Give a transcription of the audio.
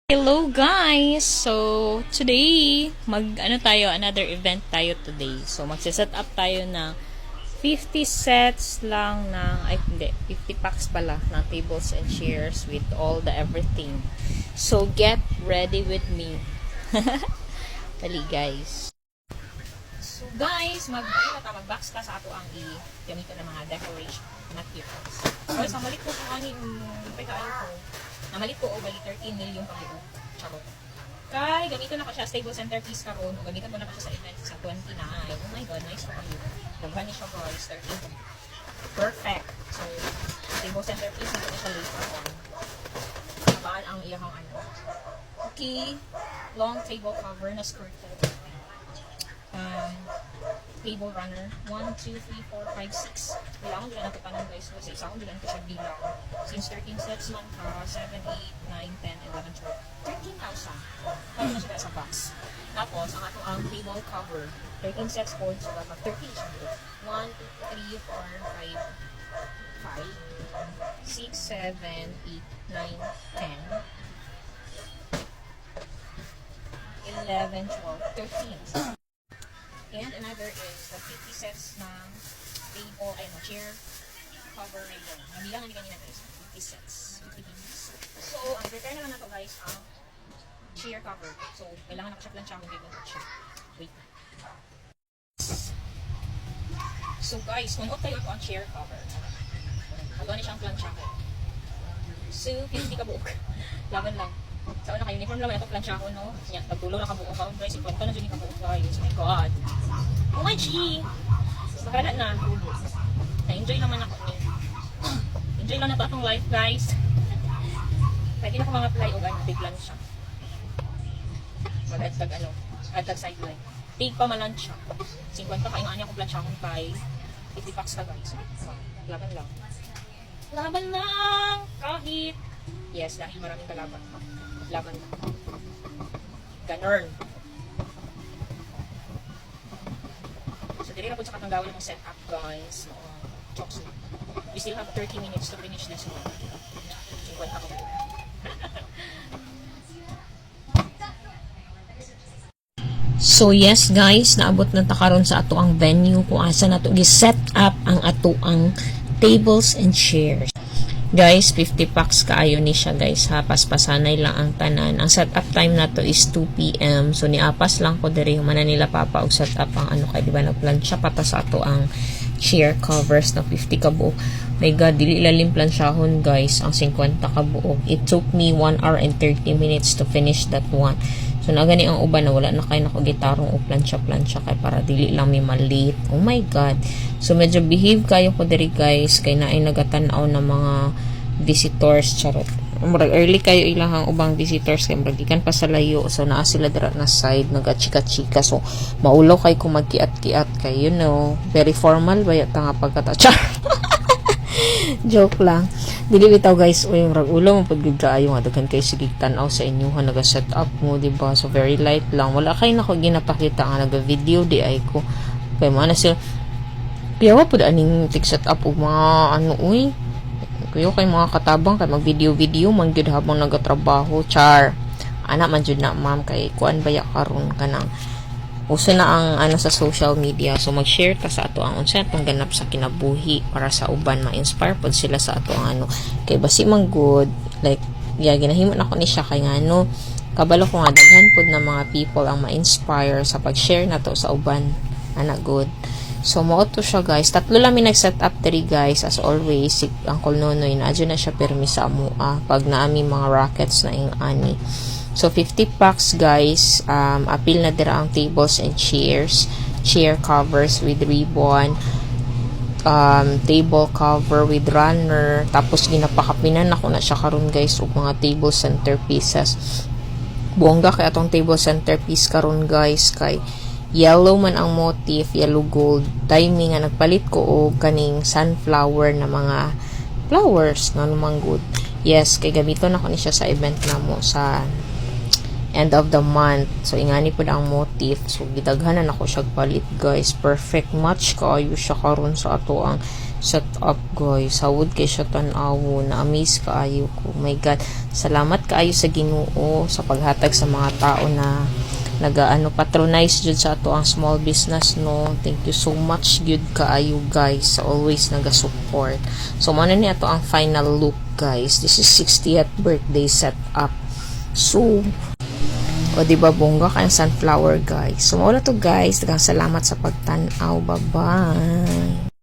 Hello guys! So, today, another event tayo today. So, magsiset up tayo ng 50 sets lang ng, ay hindi, 50 packs pala ng tables and chairs with all the everything. So, get ready with me. Dali guys. So guys, mag-box ka sa ato ang i-gamitin ng mga decoration materials. So, sa malit ko kung ano yung pagkaayo ko. Namalit ko o bali 13 million pag-ibo. Charot. Kay, gamitin na ko siya stable centerpiece karon o gamitin ko na ko siya sa event sa 29. Oh my god, nice for you. Daghan ni siya guys, 13. Perfect. So, stable centerpiece na ko siya later on. Nabaan ang iyahang ano. Okay. Long table cover na skirted. Table runner 1, 2, 3, 4, 5, 6 kailangan din natin panan guys kasi isa ko din ko siya bilang since 13 sets man ka 7, 8, 9, 10, 11, 12 13,000 kaya na siya sa box tapos ang ato ang table cover 13 sets po so dapat 13 siya 1, 2, 3, 4, 5 5, 6, 7, 8, 9, 10 11, 12, 13 and another is the 50 sets ng table, chair cover rayon. Nabilangan ni kanina guys, 50 sets. 50 pieces. So, ang prepare naman na to guys, ang chair cover. So, kailangan na ko siya plancha kung gagawin ko siya. Wait. So guys, kung tayo ako ang chair cover, magawa niya siyang plancha ko. So, 50 ka buok. Laban lang. Sa una ka-uniform lang, ito plancha ko, no? Yan, nagtulo na kabuo ka. Guys, ikwento na dyan yung kabuo, guys. Oh my God. Oh my G! Bahala na. Na-enjoy naman ako ni. Enjoy lang na ito atong life, guys. Pwede na ko mga fly o gano'n, big lunch siya. Mag-adtag adtag sideline. Big pa malan siya. 50 kayo nga niya kung plancha akong kay 50 packs ka, guys. Laban lang. Laban lang! Kahit yes, dahil maraming kalaban. Laban lang. Ganun. So, dili na po sa katanggawan ng setup, guys. Chokes na. We still have 30 minutes to finish this one. 50 ako. So yes guys, naabot na ta karon sa ato ang venue kung asa na to gi-set up ang ato ang tables and chairs. Guys, 50 packs kaayo ni siya guys ha, paspasanay lang ang tanan. Ang setup time na to is 2 PM. So niapas lang ko diri man nila papa og set up ang kay di ba nagplansya pata sa ato ang chair covers na 50 ka buok. My god, dili ilalim plansyahon guys ang 50 ka buok. It took me 1 hour and 30 minutes to finish that one. So nagani ang uban na wala na kay nako gitarong o plansya kay para dili lang mi malit. Oh my god. So medyo behave kayo ko diri guys kay naay nagatan-aw na mga visitors charot. Murag early kayo ilahang ubang visitors kay murag gikan pa sa layo. So naa sila dira na side nagachika-chika. So maulaw kay kung magkiat-kiat kay you know, very formal ba yata nga pagkatachar. Joke lang. Dili bitaw guys, yung ulo mo pag gigaayo nga daghan kay sige tan-aw sa inyuhan naga-set up mo, di ba? So very light lang. Wala kay nako ginapakita nga naga-video di ay ko. Kay mo na sila piyawa pud aning tig-set up og mga uy. Kuyo kay mga katabang kay mag-video man gyud habang nagatrabaho, char. Ana man jud na ma'am kay kuan baya karon kanang uso na ang sa social media. So mag-share ta sa ato ang unsa atong ganap sa kinabuhi para sa uban ma-inspire pod sila sa ato ang kay basi man good like ginahimo na ko ni siya kay ngano kabalo ko nga daghan pod na mga people ang ma-inspire sa pag-share na to sa uban ana good. So mao to siya guys, tatlo lang mi nag-set up diri guys as always si Uncle Nonoy na adyo na siya permi sa amoa pag naami mga rockets na ing ani. So 50 packs guys, appeal na dira ang tables and chairs, chair covers with ribbon, table cover with runner, tapos ginapakapinan ako na siya karon guys og mga table centerpieces. Bongga kay atong table centerpiece karon guys kay yellow man ang motif, yellow gold. Timing nga nagpalit ko og kaning sunflower na mga flowers nga namang good. Yes, kay gamiton ako ni siya sa event namo sa end of the month. So ingani pud ang motif. So gidaghanan ako siya palit guys. Perfect match kaayo siya karon sa ato ang set up guys. Hawod kay siya tan-awo, na-amaze kaayo ko. Oh my God, salamat kaayo sa Ginoo sa paghatag sa mga tao na patronize jud sa ato ang small business, no. Thank you so much gyud kaayo guys sa always naga-support. So mao na ni ato ang final look guys. This is 60th birthday setup. So o diba bongga kayang sunflower guys. So mao na to guys, daghang salamat sa pagtan-aw. Bye bye.